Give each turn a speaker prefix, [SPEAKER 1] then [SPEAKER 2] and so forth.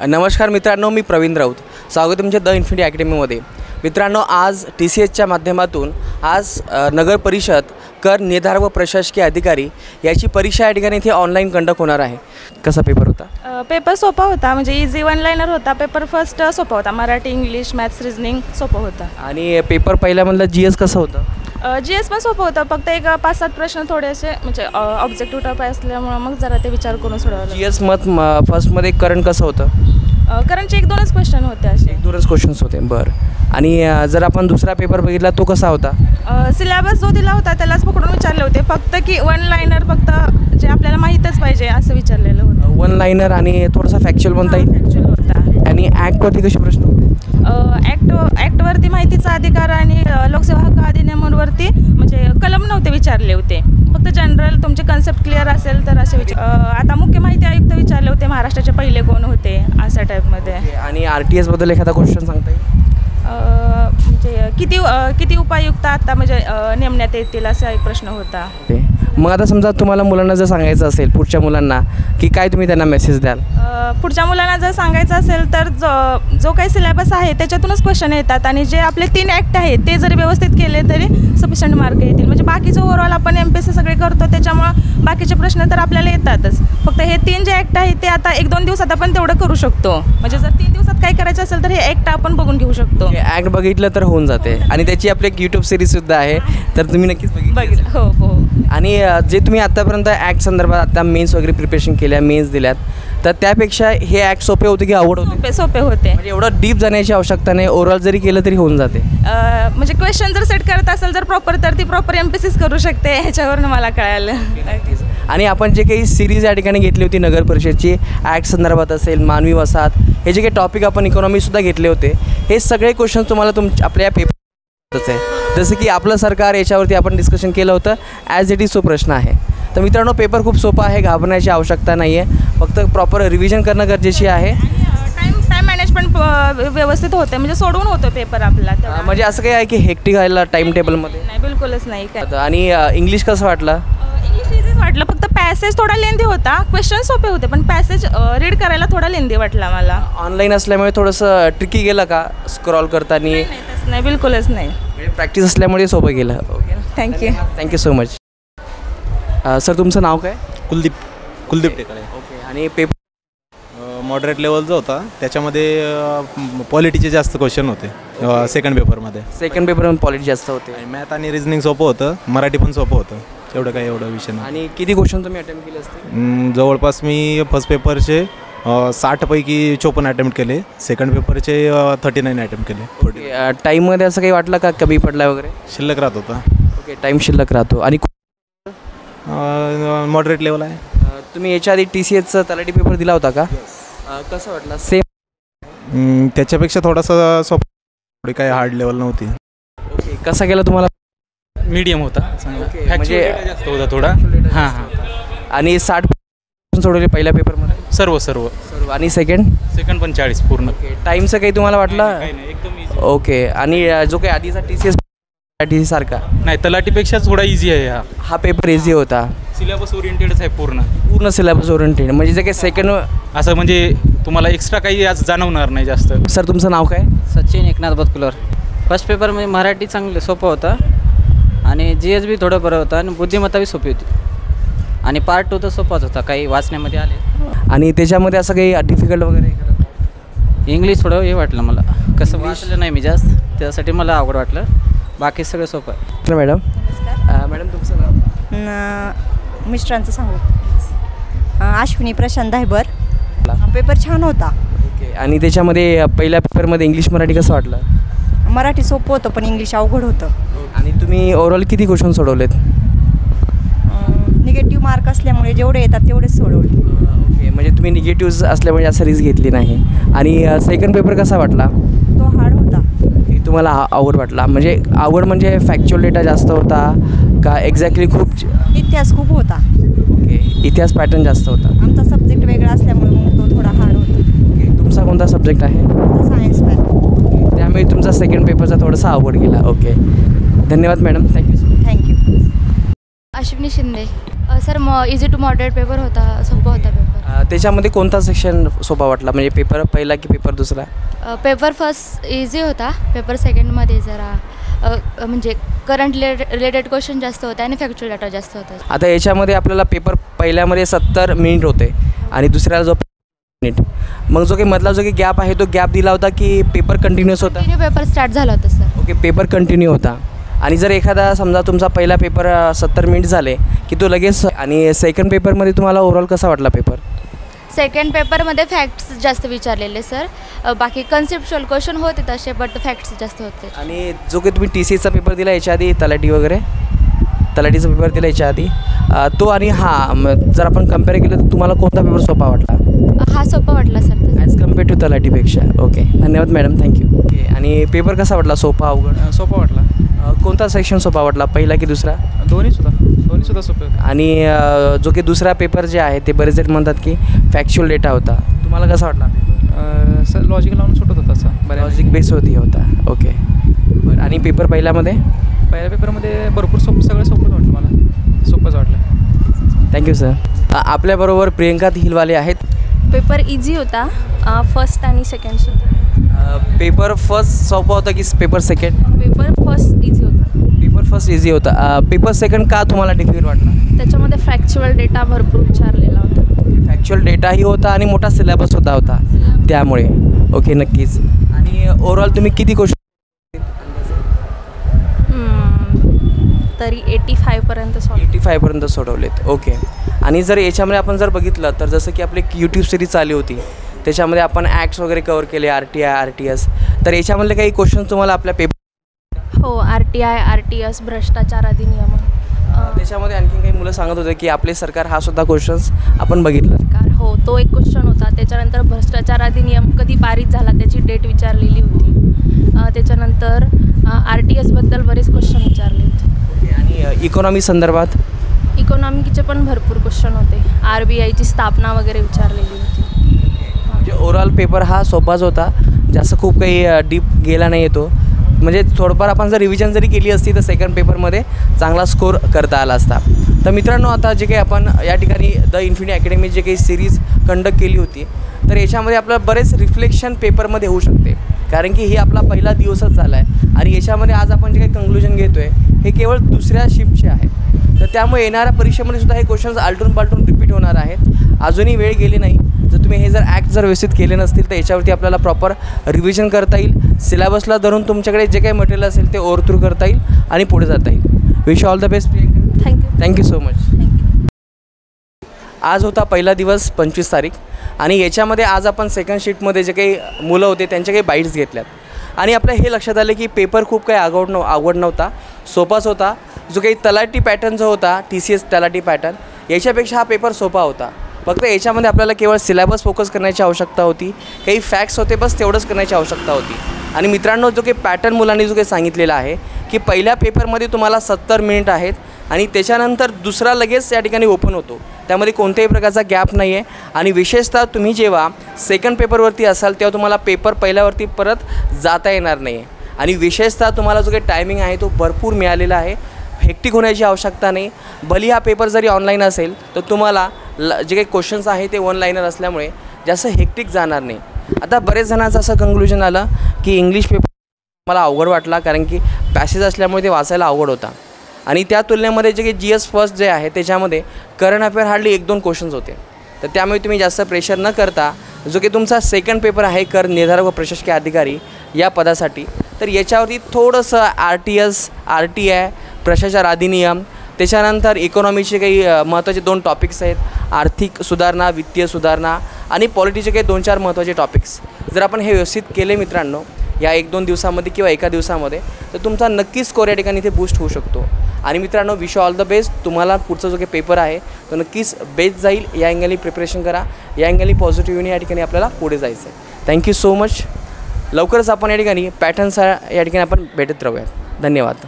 [SPEAKER 1] नमस्कार मित्रांनो, मी प्रवीण राऊत. स्वागत आहे तुमच्या द इन्फिनिटी अकॅडमीमध्ये. मित्रांनो, आज TCSच्या माध्यमातून आज नगर परिषद कर निर्धार व प्रशासकीय अधिकारी याची परीक्षा या ठिकाणी इथे ऑनलाईन कंडक्ट होणार आहे. कसा पेपर होता?
[SPEAKER 2] पेपर सोपा होता, म्हणजे इझी वन लाइनर होता. पेपर फर्स्ट सोपा होता. मराठी, इंग्लिश, मॅथ्स, रिजनिंग सोपं होतं.
[SPEAKER 1] आणि पेपर पहिल्यामधला GS कसं होतं?
[SPEAKER 2] GS पण सोपं होतं. फक्त एक 5-7 प्रश्न थोडेसे म्हणजे ऑब्जेक्टिव्ह टाईप असल्यामुळं मग जरा ते विचार करून सोडवलं.
[SPEAKER 1] GS फर्स्टमध्ये करंट कसं होतं?
[SPEAKER 2] करंटचे 1-2च क्वेश्चन होते. असे
[SPEAKER 1] 1-2च क्वेश्चन्स होते. बरं. आणि जर आपण दुसरा पेपर बघितला तो कसा होता?
[SPEAKER 2] सिलेबस जो दिला होता त्यालाच पकडून विचारले होते. फक्त की वन लाइनर फक्त जे आपल्याला माहीतच पाहिजे असं विचारलेलं होतं.
[SPEAKER 1] वन लाइनर आणि थोडासा फॅक्च्युअल म्हणता येईल.
[SPEAKER 2] फॅक्च्युअल होता.
[SPEAKER 1] आणि ॲक्टवरती कसे प्रश्न होते?
[SPEAKER 2] ॲक्टवरती माहितीचा अधिकार आणि लोकसेवा हक्क अधिनियमांवरती म्हणजे कलम नव्हते विचारले होते. फक्त जनरल तुमचे कन्सेप्ट क्लिअर असेल तर असे आता मुख्य माहिती आयुक्त विचारले होते. महाराष्ट्राचे पहिले कोण होते अशा टाईपमध्ये.
[SPEAKER 1] आणि RTS बद्दल एखादा क्वेश्चन सांगता येईल?
[SPEAKER 2] म्हणजे किती उपायुक्त आता म्हणजे नेमण्यात येतील असा एक प्रश्न होता.
[SPEAKER 1] मग आता समजा तुम्हाला मुलांना जर सांगायचं असेल पुढच्या मुलांना की काय तुम्ही त्यांना मेसेज द्याल?
[SPEAKER 2] पुढच्या मुलांना जर सांगायचं असेल तर जो काही सिलेबस आहे त्याच्यातूनच क्वेश्चन येतात आणि जे आपले 3 ॲक्ट आहेत ते जरी व्यवस्थित केले तरी सफिशियंट मार्क येतील. म्हणजे बाकीचं ओव्हरऑल आपण MPSC सगळे करतो त्याच्यामुळं बाकीचे प्रश्न तर आपल्याला येतातच. फक्त हे 3 जे ॲक्ट आहेत ते आता 1-2 दिवसात आपण तेवढं करू शकतो. म्हणजे जर 3 दिवसात काय करायचं असेल तर हे ॲक्ट आपण बघून घेऊ शकतो.
[SPEAKER 1] ॲक्ट बघितलं तर होऊन जाते. आणि त्याची आपली एक YouTube सिरीजसुद्धा आहे, तर तुम्ही नक्कीच बघितलं.
[SPEAKER 2] हो.
[SPEAKER 1] आणि जे तुम्ही आत्तापर्यंत ॲक्ट संदर्भात आता मेन्स वगैरे प्रिपरेशन केल्या, मेन्स दिल्यात, तर त्यापेक्षा हे ॲक्ट सोपे होते की अवघड होते?
[SPEAKER 2] सोपे होते.
[SPEAKER 1] म्हणजे एवढं डीप जाण्याची आवश्यकता नाही. ओव्हरऑल जरी केलं तरी होऊन जाते.
[SPEAKER 2] म्हणजे क्वेश्चन जर सेट करत असेल जर प्रॉपर तर ती प्रॉपर MPSCच करू शकते. ह्याच्यावरून मला कळालं.
[SPEAKER 1] आणि आपण जे काही सिरीज या ठिकाणी घेतली होती नगर परिषदची, ॲक्ट संदर्भात असेल, मानवी वसाहत, हे जे काही टॉपिक आपण इकॉनॉमीसुद्धा घेतले होते, हे सगळे क्वेश्चन तुम्हाला आपल्या या पेपरच आहे. जसं की आपलं सरकार याच्यावरती आपण डिस्कशन केलं होतं. ॲज इट इज तो प्रश्न आहे. तर मित्रांनो, पेपर खूप सोपा आहे. घाबरण्याची आवश्यकता नाही आहे. फक्त प्रॉपर रिव्हिजन करणं गरजेची आहे.
[SPEAKER 2] टाईम मॅनेजमेंट व्यवस्थित होते. म्हणजे सोडवून होतो पेपर आपला.
[SPEAKER 1] म्हणजे असं काही आहे की हेक्टिक व्हायला टाईम टेबलमध्ये?
[SPEAKER 2] नाही, बिलकुलच नाही. काय
[SPEAKER 1] आणि इंग्लिश कसं वाटलं?
[SPEAKER 2] इंग्लिश इझीच वाटलं. फक्त पॅसेज थोडा लेंदी होता. क्वेश्चन सोपे होते पण पॅसेज रीड करायला थोडा लेंदी वाटला मला.
[SPEAKER 1] ऑनलाईन असल्यामुळे थोडंसं ट्रिकी गेलं का स्क्रॉल करताना?
[SPEAKER 2] नाही, बिलकुलच नाही.
[SPEAKER 1] प्रॅक्टिस असल्यामुळे सोपं गेलं. Okay, thank you so much. Sir, तुमचं नाव काय?
[SPEAKER 3] कुलदीप टेकाळे.
[SPEAKER 1] ओके. आणि पेपर
[SPEAKER 3] मॉडरेट लेवलचा होता. त्याच्यामध्ये पॉलिटीचे जास्त क्वेश्चन होते सेकंड पेपरमध्ये.
[SPEAKER 1] सेकंड पेपरमध्ये पॉलिटी जास्त होते.
[SPEAKER 3] आणि मॅथ आणि रिजनिंग सोपं होतं. मराठी पण सोपं होतं. एवढं काही एवढं विषय नाही.
[SPEAKER 1] आणि किती क्वेश्चन तुम्ही अटेम्प्ट केले असते?
[SPEAKER 3] जवळपास मी फर्स्ट पेपरचे 60 पैकी 54 अटेम्प्ट केले. सेकंड पेपरचे 39 अटेम्प्ट केले.
[SPEAKER 1] टाईममध्ये असं काही वाटलं का कमी पडला वगैरे?
[SPEAKER 3] शिल्लक राहत होता.
[SPEAKER 1] ओके, टाईम शिल्लक राहतो. आणि
[SPEAKER 3] मॉडरेट लेवल आहे.
[SPEAKER 1] तुम्ही याच्या आधी TCSचा तलाठी पेपर दिला होता का? कसं वाटलं? सेम?
[SPEAKER 3] त्याच्यापेक्षा थोडासा सोपं, थोडी काही हार्ड लेवल नव्हती.
[SPEAKER 1] ओके. कसा गेला तुम्हाला?
[SPEAKER 4] मीडियम होता.
[SPEAKER 1] म्हणजे
[SPEAKER 4] जास्त होता थोडा. हां.
[SPEAKER 1] आणि 60 सोडवले पहिल्या पेपरमध्ये?
[SPEAKER 4] सर्व.
[SPEAKER 1] आणि सेकंड
[SPEAKER 4] पण 40 पूर्ण.
[SPEAKER 1] ओके. टाईमचं काही तुम्हाला वाटलं?
[SPEAKER 4] एकदम इझी.
[SPEAKER 1] ओके. आणि जो काही आधीचा TCS सारखा
[SPEAKER 4] नाही, तलाठीपेक्षा थोडा इझी आहे.
[SPEAKER 1] हा पेपर इझी होता.
[SPEAKER 4] सिलेबस ओरिएंटेडच आहे
[SPEAKER 1] पूर्ण सिलेबस ओरिएंटेड. म्हणजे जे काही सेकंड
[SPEAKER 4] असं म्हणजे तुम्हाला एक्स्ट्रा काही आज जाणवणार नाही जास्त.
[SPEAKER 1] सर, तुमचं नाव काय?
[SPEAKER 5] सचिन एकनाथ बतकुलर. फर्स्ट पेपरमध्ये मराठी चांगलं सोपं होतं आणि GS बी थोडं बरं होतं आणि बुद्धिमत्ता बी सोपी होती. आणि पार्ट 2 तर सोपाच होता. काही वाचण्यामध्ये आले.
[SPEAKER 1] आणि त्याच्यामध्ये असं काही डिफिकल्ट वगैरे?
[SPEAKER 5] इंग्लिश थोडं हे वाटलं मला. कसं वाचलं नाही मी जास्त, त्यासाठी मला अवघड वाटलं. बाकी सगळं सोपं आहे.
[SPEAKER 1] मॅडम, तुमचं नाव?
[SPEAKER 6] मिस्टरांचं सांगू? अश्विनी प्रशांत दायबर. पेपर छान होता.
[SPEAKER 1] ओके. आणि त्याच्यामध्ये पहिल्या पेपरमध्ये इंग्लिश मराठी कसं वाटलं?
[SPEAKER 6] मराठी सोपं होतं पण इंग्लिश अवघड होतं.
[SPEAKER 1] आणि तुम्ही ओव्हरऑल किती क्वेश्चन सोडवलेत?
[SPEAKER 6] निगेटिव्ह मार्क असल्यामुळे जेवढे येतात तेवढेच सोडवले.
[SPEAKER 1] ओके. म्हणजे तुम्ही निगेटिव्ह असल्यामुळे जास्त रिस्क घेतली नाही. आणि सेकंड पेपर कसा वाटला?
[SPEAKER 6] तो हार्ड होता.
[SPEAKER 1] तुम्हाला आवड वाटला? म्हणजे आवड म्हणजे फॅक्च्युअल डेटा जास्त होता का एक्झॅक्टली खूप?
[SPEAKER 6] इतिहास खूप होता.
[SPEAKER 1] ओके. इतिहास पॅटर्न जास्त होता.
[SPEAKER 6] आमचा सब्जेक्ट वेगळा असल्यामुळे मग तो थोडा हार्ड होता.
[SPEAKER 1] ओके. तुमचा कोणता सब्जेक्ट आहे?
[SPEAKER 6] Science math.
[SPEAKER 1] त्यामुळे तुमचा सेकंड पेपरचा थोडासा आवड गेला. ओके. धन्यवाद madam. Thank you.
[SPEAKER 7] Ashwini Shinde. Sir easy to moderate paper होता, सोपा होता पेपर.
[SPEAKER 1] त्याच्यामध्ये कोणता सेक्शन सोपा वाटला, म्हणजे पेपर पहिला की पेपर दुसरा?
[SPEAKER 7] पेपर फर्स्ट इझी होता, पेपर सेकंडमध्ये जरा म्हणजे करंट रिलेटेड क्वेश्चन जास्त होते आणि फॅक्च्युअल डाटा जास्त होता.
[SPEAKER 1] आता याच्यामध्ये आपल्याला पेपर पहिल्यामध्ये 70 मिनिट होते आणि दुसऱ्याला जो मिनिट, मग जो काही मधला जो काही गॅप आहे तो गॅप दिला होता की पेपर कंटिन्यूअस होता?
[SPEAKER 7] कंटिन्यू पेपर स्टार्ट झाला होता सर.
[SPEAKER 1] ओके, पेपर कंटिन्यू होता. आणि जर एखादा समजा तुमचा पहिला पेपर 70 मिनिट झाले की तो लगेच, आणि सेकंड पेपरमध्ये तुम्हाला ओव्हरऑल कसा वाटला पेपर?
[SPEAKER 7] सेकंड पेपरमध्ये फॅक्ट्स जास्त विचारलेले सर, बाकी कन्सेप्च्युअल क्वेश्चन होते तसे, बट फॅक्ट्स जास्त होते.
[SPEAKER 1] आणि जो काही तुम्ही TCSचा पेपर दिला याच्या आधी, तलाठी वगैरे तलाठीचा पेपर दिला याच्या आधी, तो आणि जर आपण कम्पेअर केलं तर तुम्हाला कोणता पेपर सोपा वाटला?
[SPEAKER 7] हा सोपा वाटला सर
[SPEAKER 1] ॲज कम्पेअर टू तलाठीपेक्षा. ओके, धन्यवाद मॅडम, थँक्यू. ओके, आणि पेपर कसा वाटला, सोपा अवघड?
[SPEAKER 4] सोपा वाटला.
[SPEAKER 1] कोणता सेक्शन सोपा वाटला, पहिला की दुसरा?
[SPEAKER 4] दोन्हीसुद्धा सोपे होते.
[SPEAKER 1] आणि जो काही दुसरा पेपर जे आहे ते बरेच जण म्हणतात की फॅक्च्युअल डेटा होता, तुम्हाला कसा वाटला?
[SPEAKER 4] सर लॉजिक लावून सुटत होता सर,
[SPEAKER 1] लॉजिक बेस होता. ओके, बरं. आणि पेपर पहिल्यामध्ये?
[SPEAKER 4] पहिल्या पेपरमध्ये भरपूर सगळं सोपंच वाटलं मला, सोपंच वाटलं.
[SPEAKER 1] Thank you sir. आपल्याबरोबर प्रियंका हिलवाले आहेत.
[SPEAKER 2] पेपर इझी होता, फर्स्ट आणि सेकंडसुद्धा.
[SPEAKER 1] पेपर फर्स्ट सोपा होता की paper second?
[SPEAKER 2] Paper first easy होता.
[SPEAKER 1] पेपर फर्स्ट इझी होता. पेपर सेकंड का तुम्हाला डिफिकल्ट वाटला?
[SPEAKER 2] त्याच्यामध्ये फॅक्च्युअल डेटा भरपूर विचारलेला होता.
[SPEAKER 1] फॅक्च्युअल डेटाही होता आणि मोठा सिलेबस होता त्यामुळे. ओके, नक्कीच. आणि ओव्हरऑल तुम्ही किती क्वेश्चन?
[SPEAKER 2] तरी 85पर्यंत
[SPEAKER 1] 85पर्यंत सोडवलेत. ओके. आणि जर याच्यामध्ये आपण जर बघितलं तर जसं की आपली यूट्यूब सिरीज चालू होती, त्याच्यामध्ये आपण ॲक्ट्स वगैरे कवर केले, RTI RTS, तर याच्यामधले काही क्वेश्चन तुम्हाला आपल्या पेपर?
[SPEAKER 2] हो, RTI RTS, भ्रष्टाचार अधिनियम.
[SPEAKER 1] त्याच्यामध्ये आणखी काही मुलं सांगत होते की आपले सरकार हा सुद्धा क्वेश्चन्स आपण बघितला.
[SPEAKER 2] हो, तो एक क्वेश्चन होता. त्याच्यानंतर भ्रष्टाचार अधिनियम कधी पारित झाला त्याची डेट विचारलेली होती. त्याच्यानंतर RTS बद्दल बरेच क्वेश्चन विचारले होते.
[SPEAKER 1] ओके. आणि इकॉनॉमी संदर्भात?
[SPEAKER 2] इकॉनॉमीचे पण भरपूर क्वेश्चन होते. RBIची स्थापना वगैरे विचारलेली होती.
[SPEAKER 1] म्हणजे ओव्हरऑल पेपर हा सोपाच होता, जास्त खूप काही डीप गेला नाही येतो. म्हणजे थोडंफार आपण जर रिव्हिजन जरी केली असती तर सेकंड पेपरमध्ये चांगला स्कोर करता आला असता. तर मित्रांनो, आता जे काही आपण या ठिकाणी द इन्फिनिटी अकॅडमी जे काही सिरीज कंडक्ट केली होती, तर याच्यामध्ये आपल्याला बरेच रिफ्लेक्शन पेपरमध्ये होऊ शकते, कारण की हे आपला पहिला दिवसच झाला आहे. आणि याच्यामध्ये आज आपण जे काही कंक्लुजन घेतो आहे हे केवळ दुसऱ्या शिफ्टचे आहे. तर त्यामुळे येणाऱ्या परीक्षेमध्ये सुद्धा हे क्वेश्चन्स आलटून पालटून रिपीट होणार आहेत. अजूनही वेळ गेली नाही. जर तुम्ही हे जर ॲक्ट जर व्यवस्थित केले नसतील तर याच्यावरती आपल्याला प्रॉपर रिव्हिजन करता येईल. सिलेबसला धरून तुमच्याकडे जे काही मटेरियल असेल ते ओव्हरथ्रू करता येईल आणि पुढे जाता येईल. Wish all the best Priyanka. Thank you so much. आज होता पहिला दिवस, 25 तारीख, आणि याच्यामध्ये आज आपण सेकंड शिफ्टमध्ये जे काही मुलं होते त्यांचे काही बाईट्स घेतल्यात. आणि आपल्या हे लक्षात आलं की पेपर खूप काही आवड नव्हता, सोपाच होता. जो काही तलाठी पॅटर्न जो होता, TCS तलाठी पॅटर्न, याच्यापेक्षा हा पेपर सोपा होता. फक्त याच्यामध्ये आपल्याला केवळ सिलेबस फोकस करण्याची आवश्यकता होती, काही फॅक्ट्स होते, बस तेवढंच करण्याची आवश्यकता होती. आणि मित्रांनो, जो काही पॅटर्न मुलांनी जो काही सांगितलेला आहे की पहिल्या पेपरमध्ये तुम्हाला 70 मिनिट आहेत आणि त्याच्यानंतर दुसरा लगेच या ठिकाणी ओपन होतो, त्यामध्ये कोणत्याही प्रकारचा गॅप नाही आहे. आणि विशेषतः तुम्ही जेव्हा सेकंड पेपरवरती असाल तेव्हा तुम्हाला पेपर पहिल्यावरती परत जाता येणार नाही आहे. आणि विशेषतः तुम्हाला जो काही टायमिंग आहे तो भरपूर मिळालेला आहे, हेक्टिक होण्याची आवश्यकता नाही. भली हा पेपर जरी ऑनलाईन असेल तर तुम्हाला जे काही क्वेश्चन्स आहे ते वन लाईनर असल्यामुळे जास्त हेक्टिक जाणार नाही. आता बरेच जणांचं असं कंक्लुजन आलं की इंग्लिश पेपर मला अवघड वाटला, कारण की पॅसेज असल्यामुळे ते वाचायला अवघड होता. आणि त्या तुलनेमध्ये जे काही GS फर्स्ट जे आहे त्याच्यामध्ये करंट अफेअर हार्डली 1-2 क्वेश्चन्स होते. तर त्यामुळे तुम्ही जास्त प्रेशर न करता जो की तुमचा सेकंड पेपर आहे कर निर्धारक व प्रशासकीय अधिकारी या पदासाठी, तर याच्यावरती थोडंसं RTS, RTI, भ्रष्टाचार अधिनियम, त्याच्यानंतर इकॉनॉमीचे काही महत्त्वाचे 2 टॉपिक्स आहेत, आर्थिक सुधारणा, वित्तीय सुधारणा आणि पॉलिटीचे काही 2-4 महत्त्वाचे टॉपिक्स जर आपण हे व्यवस्थित केले मित्रांनो या 1-2 दिवसामध्ये किंवा एका दिवसामध्ये, तर तुमचा नक्कीच स्कोर या ठिकाणी इथे बूस्ट होऊ शकतो. आणि मित्रांनो, विश ऑल द बेस्ट. तुम्हाला पुढचा जो काही पेपर आहे तो नक्कीच बेस्ट जाईल. या अँगलनी प्रिपरेशन करा, या अँगलनी पॉझिटिव्हने या ठिकाणी आपल्याला पुढे जायचं आहे. Thank you so much. लवकरच आपण या ठिकाणी पॅटर्न्स या ठिकाणी आपण भेटत राहूयात. धन्यवाद.